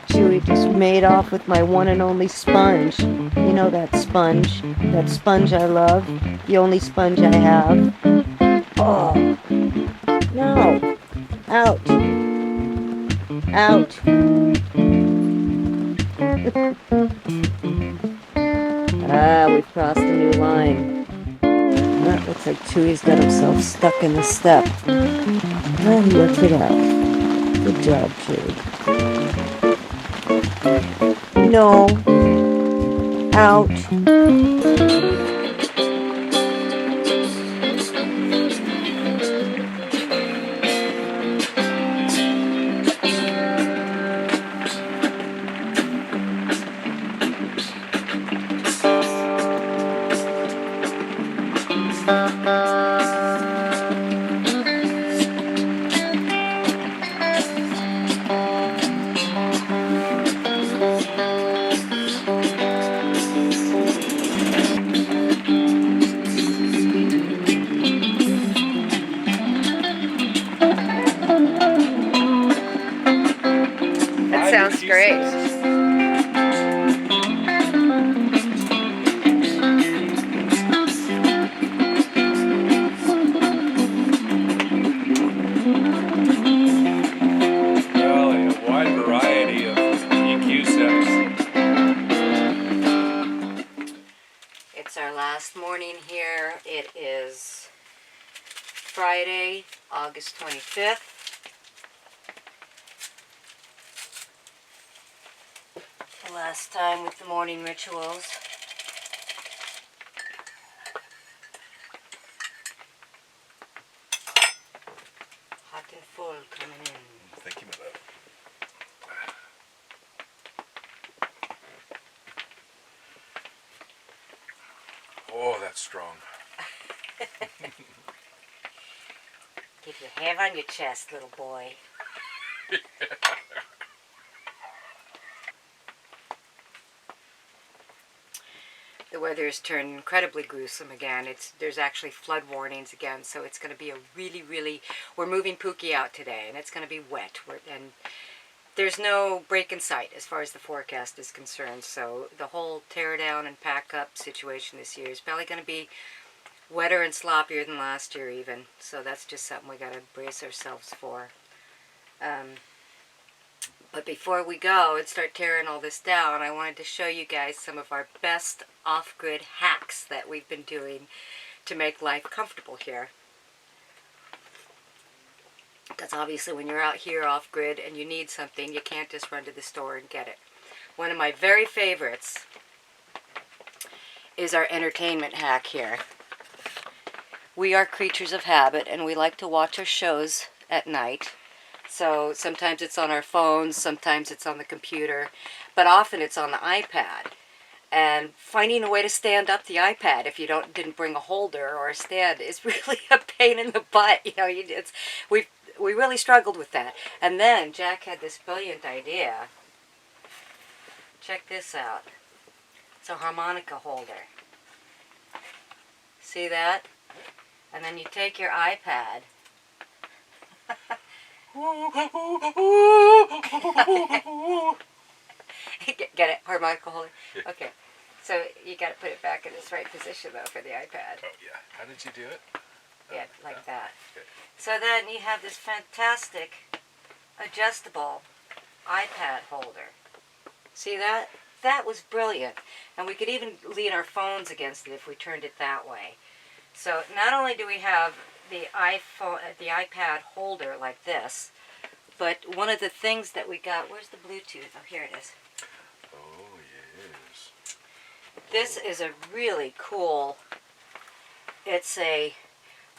Chewy just made off with my one and only sponge. You know that sponge I love, the only sponge I have. Oh, no. Out. Out. We've crossed a new line. That looks like Chewy's got himself stuck in the step. Well, he worked it out. Good job, Chewy. No. Out. That sounds great. Well, a wide variety of EQ settings. It's our last morning here. It is Friday, August 25th. The last time with the morning rituals. Hot and full coming in. Thank you, Mother. Oh, that's strong. Keep your hand on your chest, little boy. The weather has turned incredibly gruesome again. There's actually flood warnings again, so it's going to be a really, we're moving Pookie out today, and it's going to be wet. And there's no break in sight as far as the forecast is concerned, so the whole tear down and pack up situation this year is probably going to be wetter and sloppier than last year even, so that's just something we got to brace ourselves for. But before we go and start tearing all this down, I wanted to show you guys some of our best off-grid hacks that we've been doing to make life comfortable here. Because obviously when you're out here off-grid and you need something, you can't just run to the store and get it. One of my very favorites is our entertainment hack here. We are creatures of habit, and we like to watch our shows at night. So sometimes it's on our phones, sometimes it's on the computer, but often it's on the iPad. And finding a way to stand up the iPad if you didn't bring a holder or a stand is really a pain in the butt. You know, we really struggled with that. And then Jack had this brilliant idea. Check this out. It's a harmonica holder. See that? And then you take your iPad. Get it? Harmonica holder? Yeah. Okay. So you got to put it back in its right position, though, for the iPad. Oh, yeah. How did you do it? Yeah, like that. Okay. So then you have this fantastic adjustable iPad holder. See that? That was brilliant. And we could even lean our phones against it if we turned it that way. So not only do we have the iPad holder like this, But one of the things that we got, where's the Bluetooth? Oh, here it is. Oh, yes. This is a really cool, it's a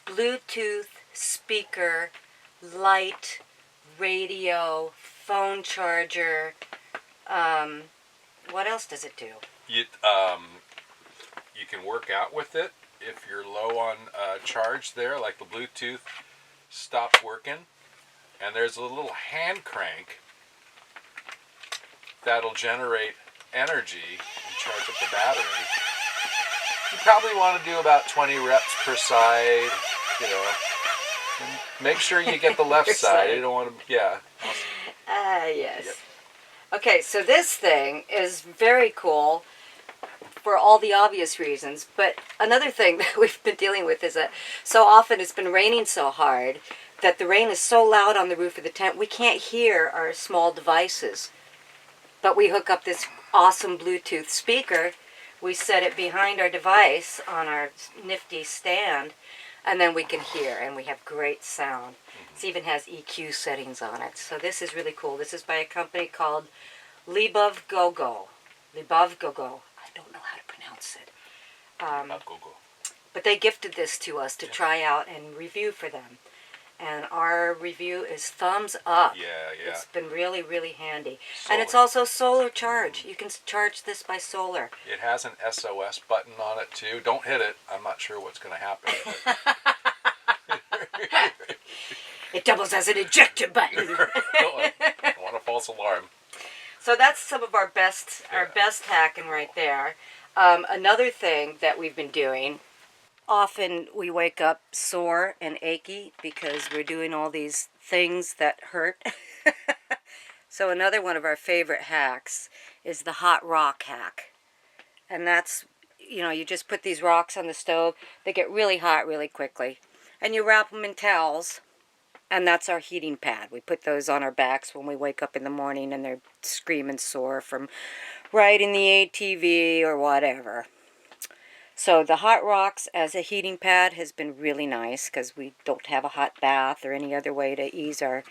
Bluetooth speaker, light, radio, phone charger. What else does it do? You can work out with it if you're low on charge there, like the Bluetooth stops working. And there's a little hand crank that'll generate energy and charge up the battery. You probably want to do about 20 reps per side, you know. And make sure you get the left side. You don't want to, yeah. Yes. Yep. Okay, so this thing is very cool for all the obvious reasons. But another thing that we've been dealing with is that so often it's been raining so hard that the rain is so loud on the roof of the tent we can't hear our small devices. But we hook up this awesome Bluetooth speaker. We set it behind our device on our nifty stand, and then we can hear, and we have great sound. It even has EQ settings on it. So this is really cool. This is by a company called Libovgogo. Libovgogo. I don't know how to pronounce it. Go. But they gifted this to us to try out and review for them. And our review is thumbs up. Yeah, yeah. It's been really, really handy. Solar. And it's also solar charge. You can charge this by solar. It has an SOS button on it too. Don't hit it. I'm not sure what's going to happen. It doubles as an ejector button. I don't want a false alarm. So that's some of our best hacking right there. Another thing that we've been doing, often we wake up sore and achy because we're doing all these things that hurt. So another one of our favorite hacks is the hot rock hack. And that's, you just put these rocks on the stove. They get really hot really quickly. And you wrap them in towels. And that's our heating pad. We put those on our backs when we wake up in the morning and they're screaming sore from riding the ATV or whatever. So the hot rocks as a heating pad has been really nice because we don't have a hot bath or any other way to ease our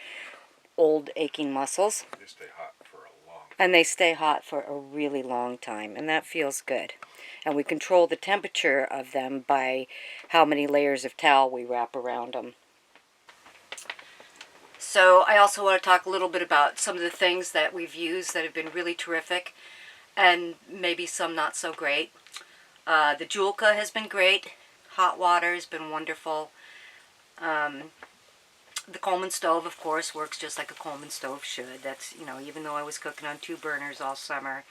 old aching muscles. They stay hot for a long time. And they stay hot for a really long time, and that feels good. And we control the temperature of them by how many layers of towel we wrap around them. So I also want to talk a little bit about some of the things that we've used that have been really terrific, and maybe some not so great. The Julka has been great. Hot water has been wonderful. The Coleman stove, of course, works just like a Coleman stove should. That's, even though I was cooking on 2 burners all summer,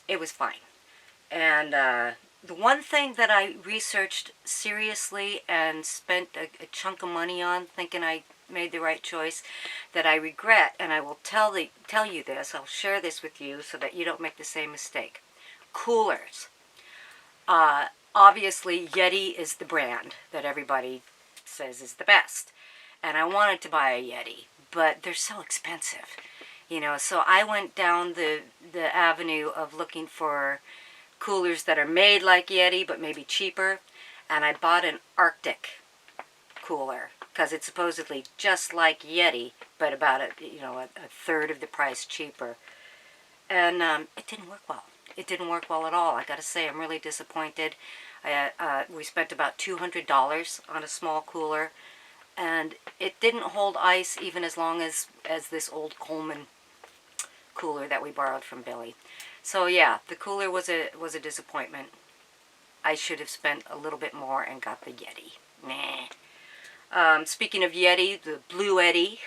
it was fine. And the one thing that I researched seriously and spent a chunk of money on, thinking I made the right choice, that I regret, and I will tell you this, I'll share this with you so that you don't make the same mistake. Coolers. Obviously, Yeti is the brand that everybody says is the best. And I wanted to buy a Yeti, but they're so expensive. So I went down the avenue of looking for coolers that are made like Yeti, but maybe cheaper. And I bought an Arctic cooler, because it's supposedly just like Yeti, but about a third of the price cheaper. And it didn't work well. It didn't work well at all. I got to say, I'm really disappointed. We spent about $200 on a small cooler, and it didn't hold ice even as long as this old Coleman cooler that we borrowed from Billy. So yeah, the cooler was a disappointment. I should have spent a little bit more and got the Yeti. Nah. Speaking of Yeti, the Blue Yeti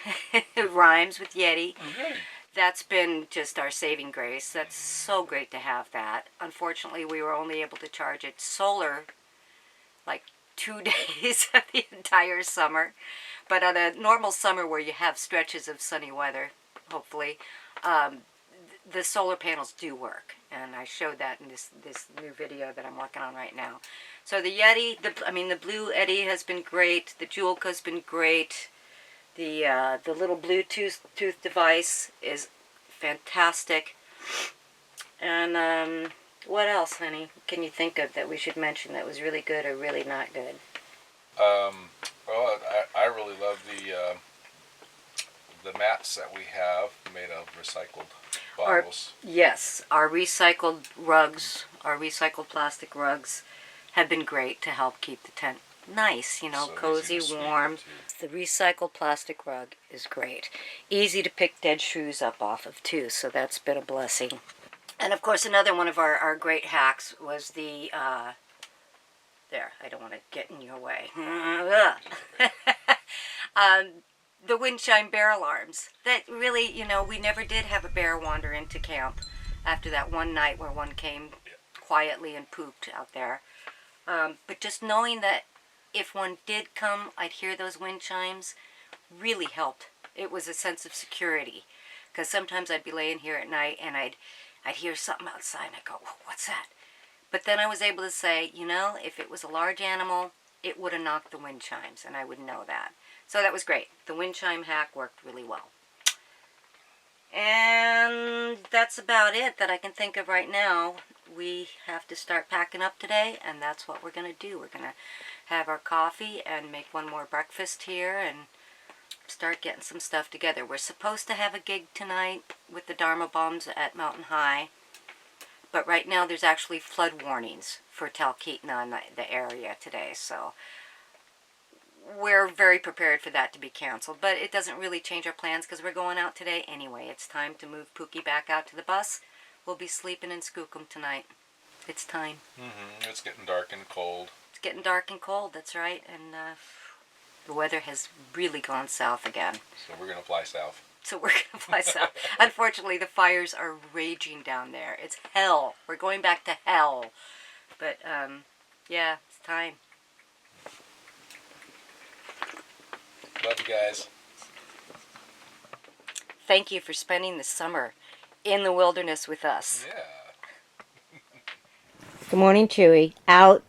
rhymes with Yeti. Okay. That's been just our saving grace. That's so great to have that. Unfortunately, we were only able to charge it solar like 2 days of the entire summer. But on a normal summer where you have stretches of sunny weather, hopefully, the solar panels do work. And I showed that in this new video that I'm working on right now. So the Yeti, the Blue Yeti has been great. The Julka's been great. The little Bluetooth device is fantastic. And what else, honey, can you think of that we should mention that was really good or really not good? Well, I really love the mats that we have made of recycled Our, bottles. yes, our recycled rugs, our recycled plastic rugs have been great to help keep the tent nice, you know, So cozy, easy to sweep warm. too. The recycled plastic rug is great. Easy to pick dead shoes up off of too, so that's been a blessing. And of course, another one of our great hacks was the, there, I don't want to get in your way. The wind chime bear alarms. That really, you know, we never did have a bear wander into camp after that one night where one came quietly and pooped out there. But just knowing that if one did come, I'd hear those wind chimes really helped. It was a sense of security. Because sometimes I'd be laying here at night and I'd hear something outside and I'd go, what's that? But then I was able to say, you know, if it was a large animal, it would have knocked the wind chimes, and I would know that. So that was great. The wind chime hack worked really well. And that's about it that I can think of right now. We have to start packing up today, and that's what we're going to do. We're going to have our coffee and make one more breakfast here and start getting some stuff together. We're supposed to have a gig tonight with the Dharma Bombs at Mountain High. But right now there's actually flood warnings for Talkeetna in the area today, so we're very prepared for that to be canceled. But it doesn't really change our plans because we're going out today anyway. It's time to move Pookie back out to the bus. We'll be sleeping in Skookum tonight. It's time. It's getting dark and cold. It's getting dark and cold, that's right, and the weather has really gone south again. So we're going to fly south. So we're going to fly south. Unfortunately, the fires are raging down there. It's hell. We're going back to hell. But, yeah, it's time. Love you guys. Thank you for spending the summer in the wilderness with us. Yeah. Good morning, Chewy. Out.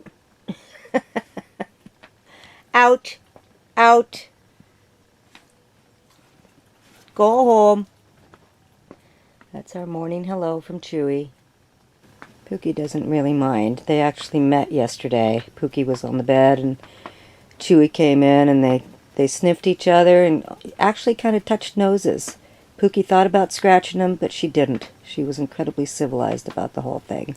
Out. Out. Go home. That's our morning hello from Chewy. Pookie doesn't really mind. They actually met yesterday. Pookie was on the bed and Chewy came in and they sniffed each other and actually kind of touched noses. Pookie thought about scratching him, but she didn't. She was incredibly civilized about the whole thing.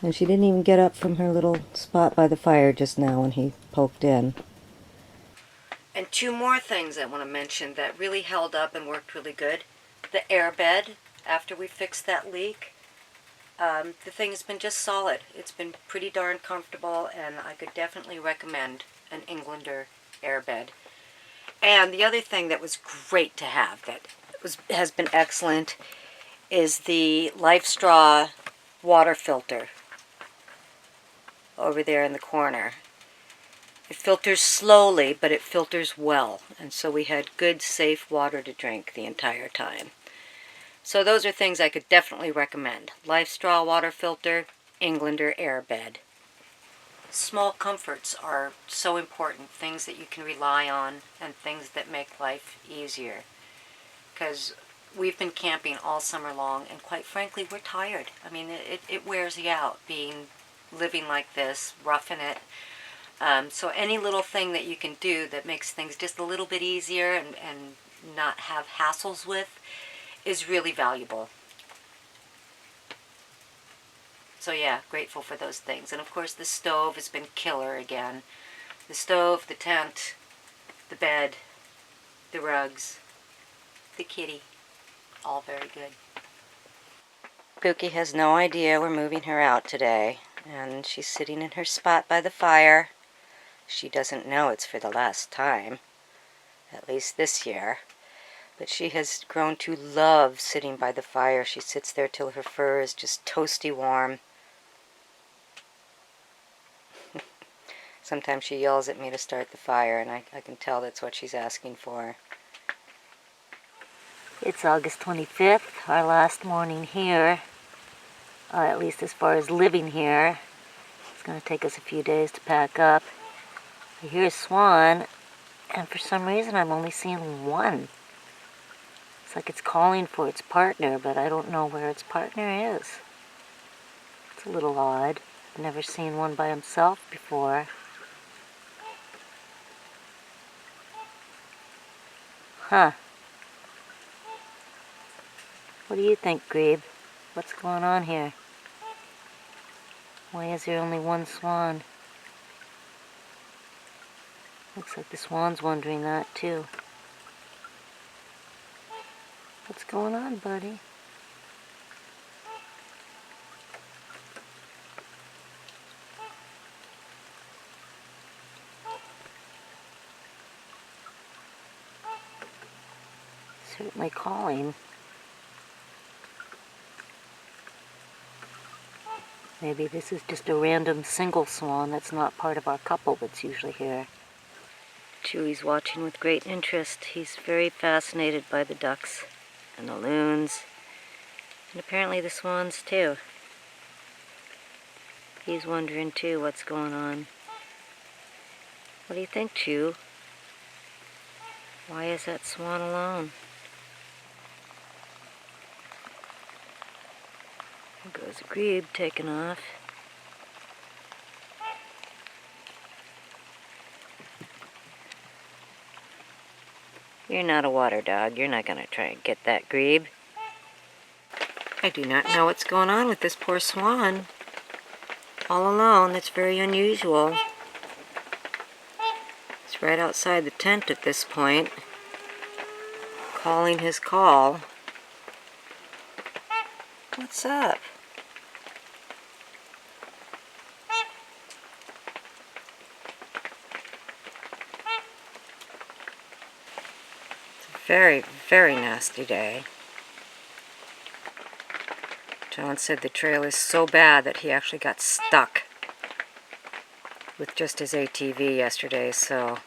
And she didn't even get up from her little spot by the fire just now when he poked in. And two more things I want to mention that really held up and worked really good. The air bed, after we fixed that leak, the thing has been just solid. It's been pretty darn comfortable, and I could definitely recommend an Englander air bed. And the other thing that was great to have that has been excellent is the Life Straw water filter over there in the corner. It filters slowly, but it filters well. And so we had good, safe water to drink the entire time. So those are things I could definitely recommend. Life Straw water filter, Englander air bed. Small comforts are so important. Things that you can rely on and things that make life easier. Because we've been camping all summer long, and quite frankly, we're tired. I mean, it wears you out living like this, roughing it. So any little thing that you can do that makes things just a little bit easier and not have hassles with is really valuable. So yeah, grateful for those things. And of course the stove has been killer again. The stove, the tent, the bed, the rugs, the kitty, all very good. Pookie has no idea we're moving her out today, and she's sitting in her spot by the fire. She doesn't know it's for the last time, at least this year. But she has grown to love sitting by the fire. She sits there till her fur is just toasty warm. Sometimes she yells at me to start the fire, and I can tell that's what she's asking for. It's August 25th, our last morning here, at least as far as living here. It's going to take us a few days to pack up. I hear a swan, and for some reason I'm only seeing one. It's like it's calling for its partner, but I don't know where its partner is. It's a little odd. I've never seen one by himself before. Huh. What do you think, Grebe? What's going on here? Why is there only one swan? Looks like the swan's wondering that too. What's going on, buddy? Certainly calling. Maybe this is just a random single swan that's not part of our couple that's usually here. Chewy's watching with great interest. He's very fascinated by the ducks and the loons, and apparently the swans too. He's wondering too what's going on. What do you think, Chew? Why is that swan alone? There goes Grebe taking off. You're not a water dog. You're not going to try and get that, Grebe. I do not know what's going on with this poor swan. All alone. That's very unusual. It's right outside the tent at this point, calling his call. What's up? Very, very nasty day. John said the trail is so bad that he actually got stuck with just his ATV yesterday, so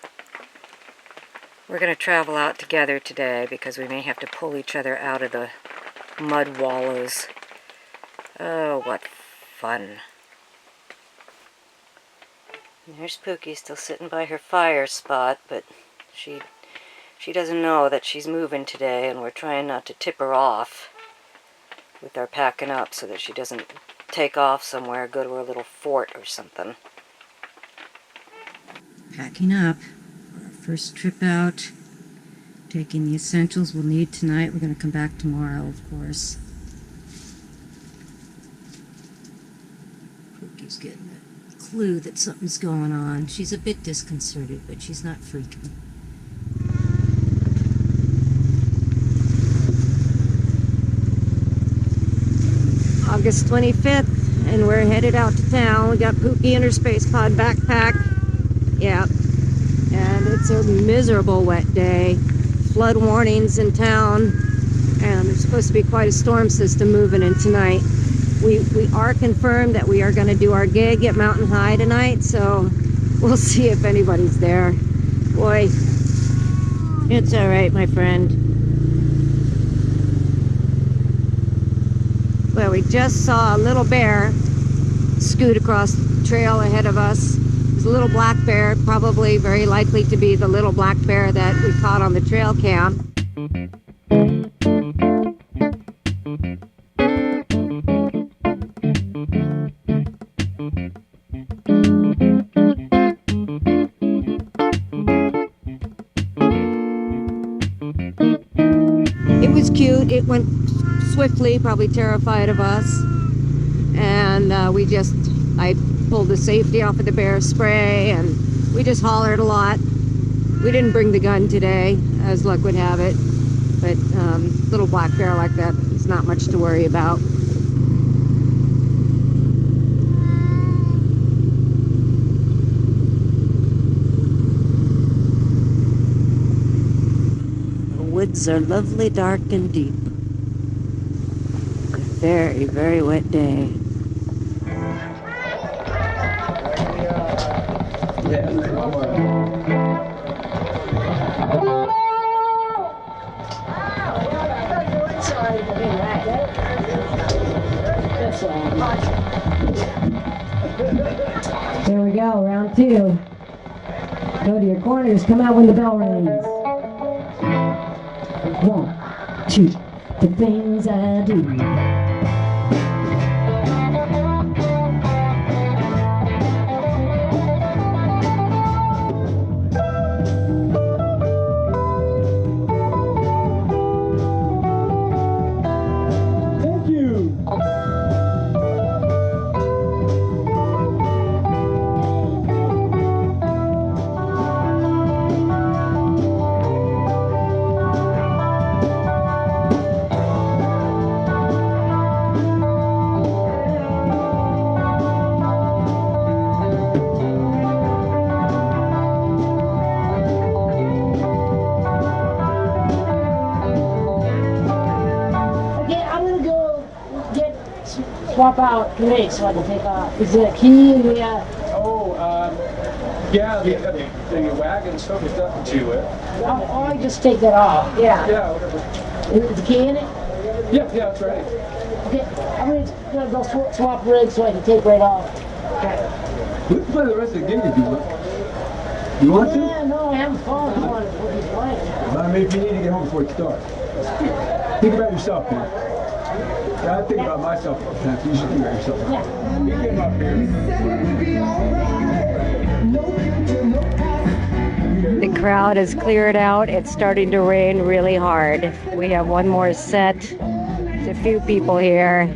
we're going to travel out together today because we may have to pull each other out of the mud wallows. Oh, what fun. And there's Pookie still sitting by her fire spot, but she doesn't know that she's moving today, and we're trying not to tip her off with our packing up so that she doesn't take off somewhere, go to a little fort or something. Packing up for our first trip out, taking the essentials we'll need tonight. We're going to come back tomorrow, of course. Pookie's getting a clue that something's going on. She's a bit disconcerted, but she's not freaking. August 25th, and we're headed out to town. We got Pookie in her Space Pod backpack. Yep. And it's a miserable wet day. Flood warnings in town, and there's supposed to be quite a storm system moving in tonight. We are confirmed that we are going to do our gig at Mountain High tonight, so we'll see if anybody's there. Boy, it's all right, my friend. Well, we just saw a little bear scoot across the trail ahead of us. It's a little black bear, probably very likely to be the little black bear that we caught on the trail cam. It was cute. It went swiftly, probably terrified of us, and I pulled the safety off of the bear spray, and we just hollered a lot. We didn't bring the gun today, as luck would have it, but little black bear like that is not much to worry about. The woods are lovely, dark, and deep. Very, very wet day. There we go, round two. Go to your corners, come out when the bell rings. 1, 2, the things I do. swap out the legs so I can take off. Is there a key in the, Yeah, the wagon stuff is nothing to it. I just take that off. Yeah. Yeah, whatever. Is the key in it? Yeah, that's right. Okay, I'm gonna go swap rigs so I can take right off. We can play the rest of the game if you want. You want to? Yeah, no, I'm having fun. I want to be playing. I mean, if you need to get home before it starts. Think about yourself, man. Yeah, I think about myself all the time, so you should think about yourself. Yeah. You get up here. The crowd has cleared out. It's starting to rain really hard. We have one more set. There's a few people here.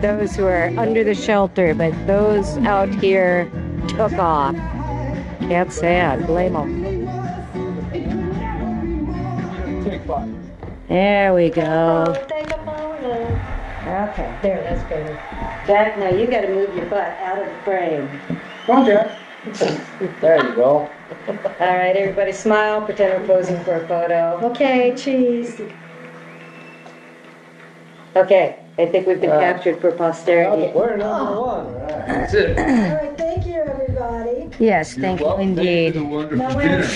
Those who are under the shelter, but those out here took off. Can't say I blame them. Take 5. There we go. Take a photo. Okay, there, that's better. Jack, now you gotta move your butt out of the frame. Come on, Jack. There you go. All right, everybody smile, pretend we're posing for a photo. Okay, cheese. Okay, I think we've been captured for posterity. We're number 1. That's it. All right, thank you, everybody. Yes, thank you indeed. Thank you for the wonderful dinner.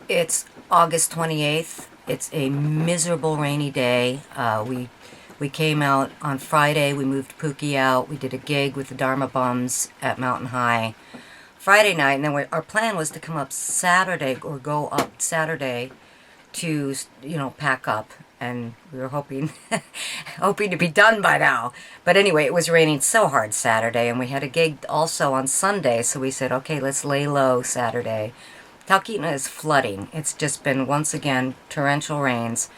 It's August 28th. It's a miserable rainy day. We came out on Friday. We moved Pookie out. We did a gig with the Dharma Bums at Mountain High Friday night, and then our plan was to come up Saturday or go up Saturday to, pack up. And we were hoping to be done by now. But anyway, it was raining so hard Saturday, and we had a gig also on Sunday. So we said, okay, let's lay low Saturday. Talkeetna is flooding. It's just been, once again, torrential rains.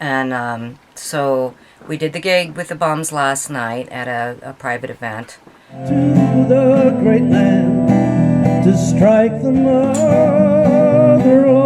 And so we did the gig with the Bums last night at a private event. To the great land to strike the mother road.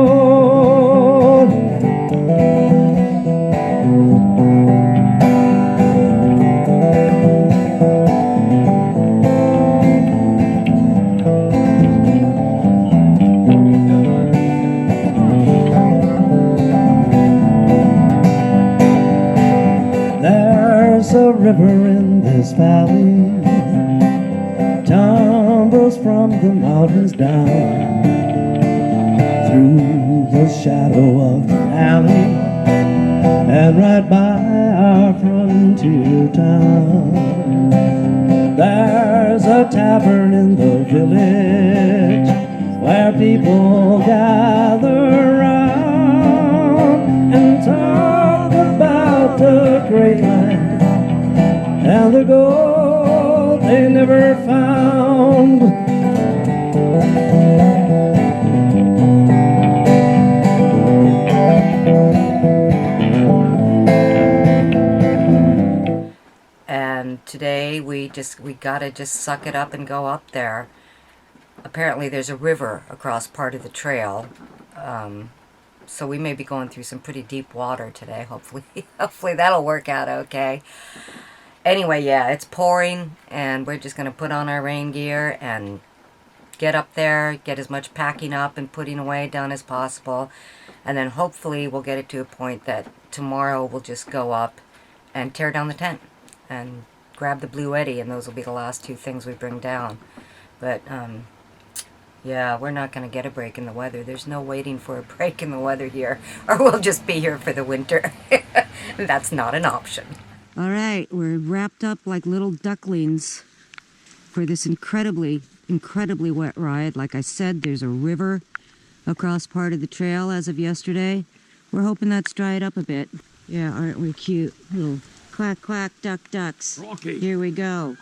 There's a river in this valley, tumbles from the mountains down through the shadow of the alley and right by our frontier town. There's a tavern in the village where people gather round and talk about the great land and the gold they never found. And today we gotta just suck it up and go up there. Apparently there's a river across part of the trail. So we may be going through some pretty deep water today. Hopefully that'll work out okay. Anyway, yeah, it's pouring, and we're just going to put on our rain gear and get up there, get as much packing up and putting away done as possible. And then hopefully we'll get it to a point that tomorrow we'll just go up and tear down the tent and grab the Blue Eddy, and those will be the last two things we bring down. But, yeah, we're not going to get a break in the weather. There's no waiting for a break in the weather here, or we'll just be here for the winter. That's not an option. All right, we're wrapped up like little ducklings for this incredibly wet ride. Like I said, there's a river across part of the trail as of yesterday. We're hoping that's dried up a bit. Yeah, aren't we cute? Little quack, quack, duck, ducks. Rocky. Here we go.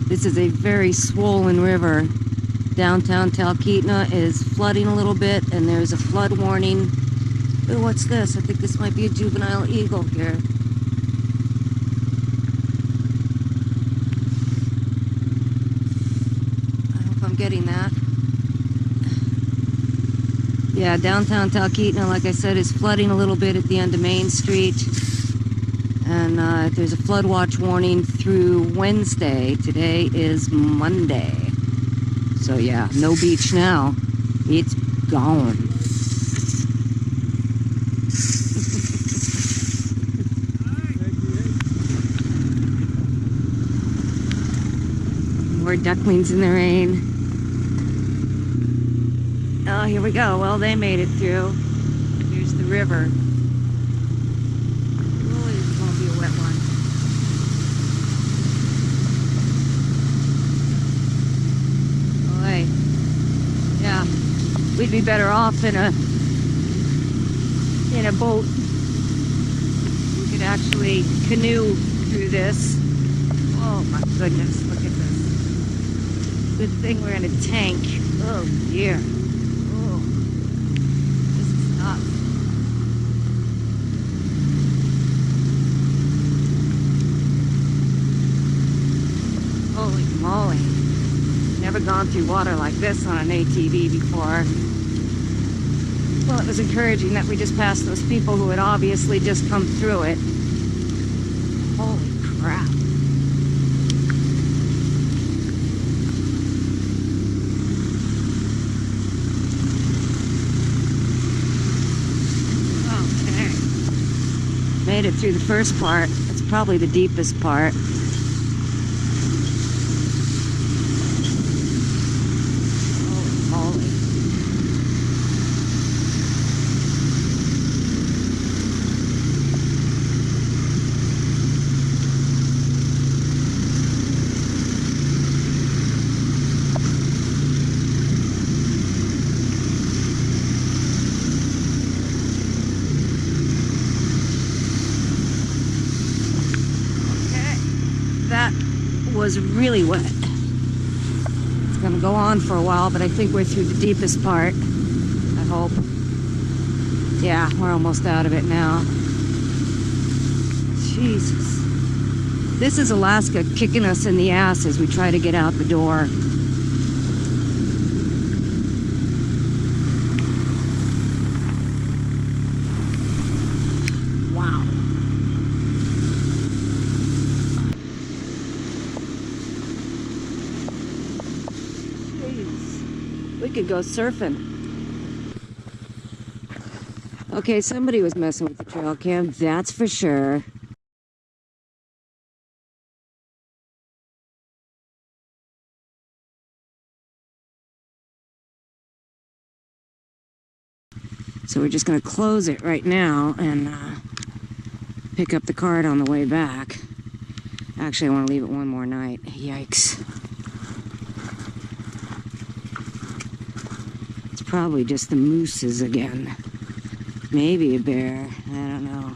This is a very swollen river. Downtown Talkeetna is flooding a little bit, and there's a flood warning. Ooh, what's this? I think this might be a juvenile eagle here. I hope I'm getting that. Yeah, downtown Talkeetna, like I said, is flooding a little bit at the end of Main Street. And there's a flood watch warning through Wednesday. Today is Monday. So yeah, no beach now. It's gone. our ducklings in the rain. Oh, here we go. Well, they made it through. Here's the river. Oh, this won't be a wet one. Boy. Yeah. We'd be better off in a boat. We could actually canoe through this. Oh my goodness, look at this. Good thing we're in a tank. Oh dear. Oh. This is tough. Holy moly. Never gone through water like this on an ATV before. Well, it was encouraging that we just passed those people who had obviously just come through it. Holy crap. Okay. Made it through the first part. That's probably the deepest part. That was really wet. It's gonna go on for a while, but I think we're through the deepest part. I hope. Yeah, we're almost out of it now. Jesus. This is Alaska kicking us in the ass as we try to get out the door. Wow. We could go surfing. Okay, somebody was messing with the trail cam, that's for sure. So we're just gonna close it right now and pick up the card on the way back. Actually, I want to leave it one more night. Yikes. Probably just the mooses again. Maybe a bear. I don't know.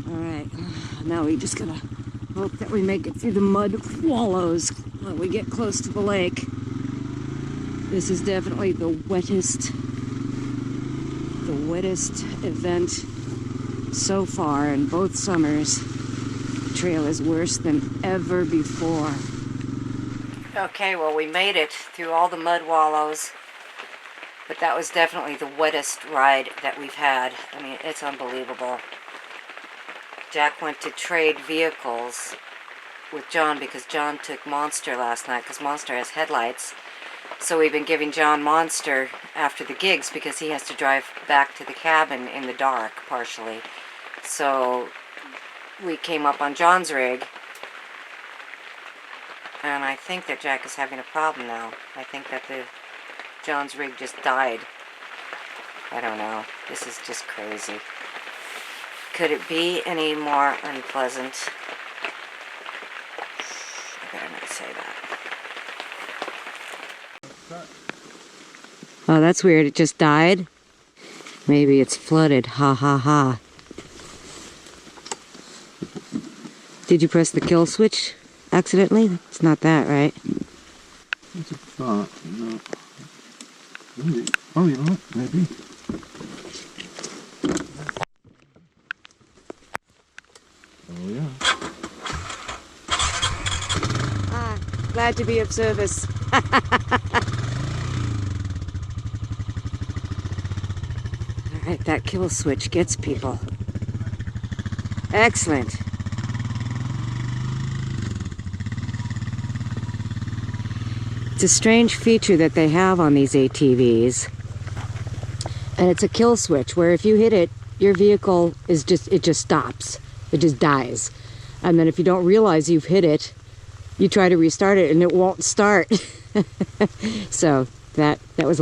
Alright. Now we just gotta hope that we make it through the mud wallows when we get close to the lake. This is definitely the wettest event so far in both summers. The trail is worse than ever before. Okay, well, we made it through all the mud wallows, but that was definitely the wettest ride that we've had. I mean, it's unbelievable. Jack went to trade vehicles with John because John took Monster last night because Monster has headlights. So we've been giving John Monster after the gigs because he has to drive back to the cabin in the dark, partially. So we came up on John's rig. And I think that Jack is having a problem now. I think that John's rig just died. I don't know. This is just crazy. Could it be any more unpleasant? I better not say that. Oh, that's weird. It just died? Maybe it's flooded. Ha ha ha. Did you press the kill switch? Accidentally? It's not that, right? That's a thought. No. Maybe. Oh, you know what? Maybe. Oh, yeah. Ah, glad to be of service. Alright, that kill switch gets people. Excellent. It's a strange feature that they have on these ATVs. And it's a kill switch where if you hit it, your vehicle is just stops. It just dies. And then if you don't realize you've hit it, You try to restart it and it won't start. So that was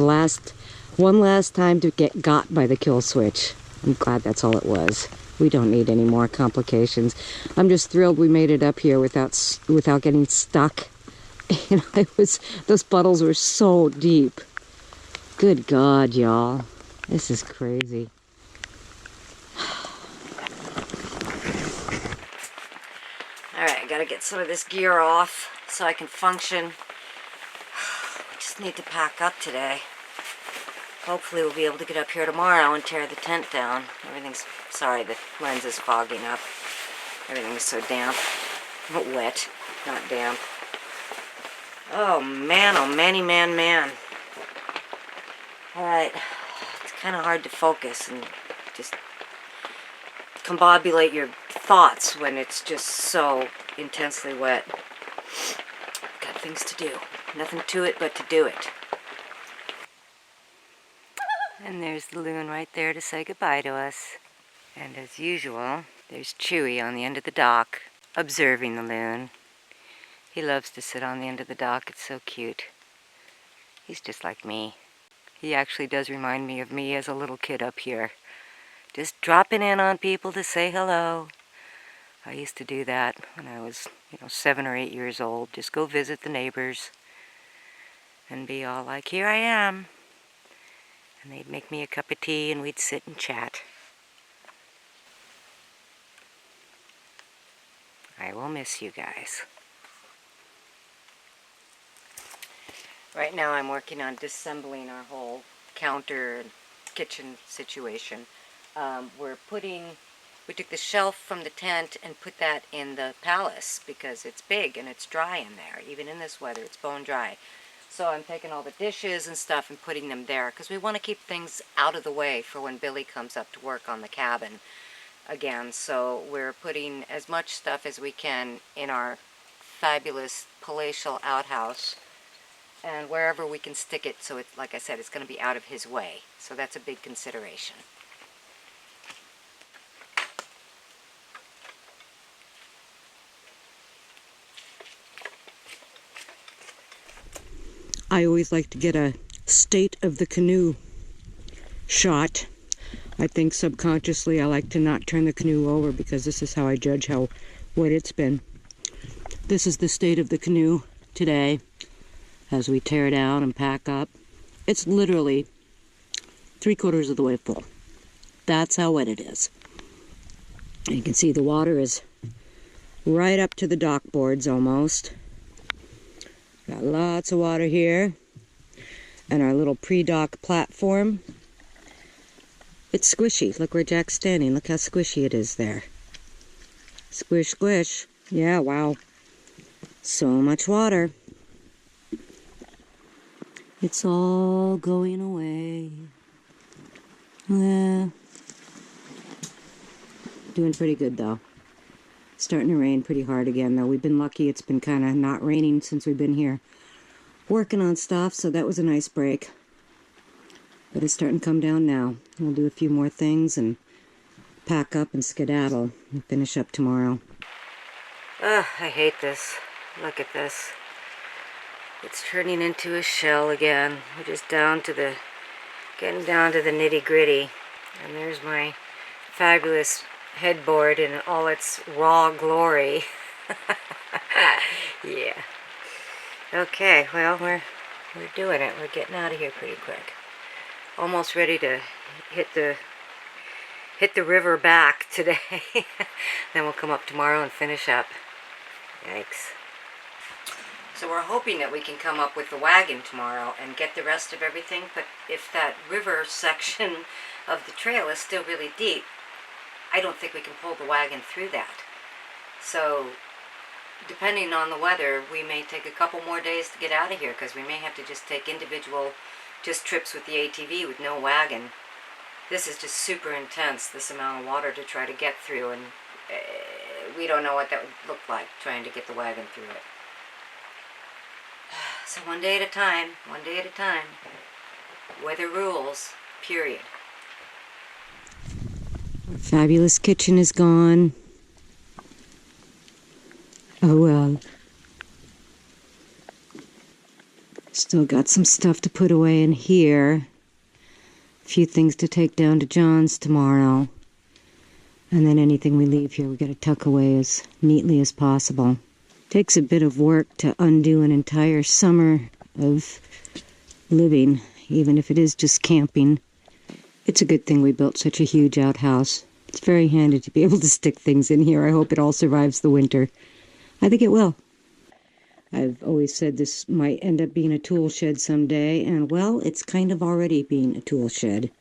one last time to get got by the kill switch. I'm glad that's all it was. We don't need any more complications. I'm just thrilled we made it up here without getting stuck. You know, those puddles were so deep. Good God, y'all. This is crazy. Alright, I gotta get some of this gear off so I can function. I just need to pack up today. Hopefully we'll be able to get up here tomorrow and tear the tent down. Sorry, the lens is fogging up. Everything's so damp. Wet, not damp. Oh man, oh man. Alright, it's kind of hard to focus and just combobulate your thoughts when it's just so intensely wet. Got things to do. Nothing to it but to do it. And there's the loon right there to say goodbye to us. And as usual, there's Chewy on the end of the dock, observing the loon. He loves to sit on the end of the dock. It's so cute. He's just like me. He actually does remind me of me as a little kid up here. Just dropping in on people to say hello. I used to do that when I was, 7 or 8 years old. Just go visit the neighbors and be all like, here I am. And they'd make me a cup of tea and we'd sit and chat. I will miss you guys. Right now I'm working on disassembling our whole counter and kitchen situation. We took the shelf from the tent and put that in the palace because it's big and it's dry in there. Even in this weather, it's bone dry. So I'm taking all the dishes and stuff and putting them there because we want to keep things out of the way for when Billy comes up to work on the cabin again. So we're putting as much stuff as we can in our fabulous palatial outhouse and wherever we can stick it so it's, like I said, it's going to be out of his way. So that's a big consideration. I always like to get a state of the canoe shot. I think subconsciously I like to not turn the canoe over because this is how I judge how wet it's been. This is the state of the canoe today as we tear down and pack up. It's literally 3/4 of the way full. That's how wet it is. And you can see the water is right up to the dock boards almost. Got lots of water here. And our little pre-dock platform. It's squishy. Look where Jack's standing. Look how squishy it is there. Squish, squish. Yeah, wow. So much water. It's all going away. Yeah. Doing pretty good though. Starting to rain pretty hard again though. We've been lucky it's been kind of not raining since we've been here working on stuff, so that was a nice break. But it's starting to come down now. We'll do a few more things and pack up and skedaddle and finish up tomorrow. Ugh, I hate this. Look at this. It's turning into a shell again. We're just getting down to the nitty-gritty. And there's my fabulous headboard in all its raw glory. Yeah. Okay, well, we're doing it. We're getting out of here pretty quick. Almost ready to hit the river back today. Then we'll come up tomorrow and finish up. Yikes. So we're hoping that we can come up with the wagon tomorrow and get the rest of everything, but if that river section of the trail is still really deep, I don't think we can pull the wagon through that. So, depending on the weather, we may take a couple more days to get out of here because we may have to just take individual trips with the ATV with no wagon. This is just super intense, this amount of water to try to get through, and we don't know what that would look like trying to get the wagon through it. So one day at a time, weather rules, period. Our fabulous kitchen is gone. Oh well, Still got some stuff to put away in here. A few things to take down to John's tomorrow. And then anything we leave here, we got to tuck away as neatly as possible. Takes a bit of work to undo an entire summer of living, even if it is just camping. It's a good thing we built such a huge outhouse. It's very handy to be able to stick things in here. I hope it all survives the winter. I think it will. I've always said this might end up being a tool shed someday, and well, it's kind of already being a tool shed.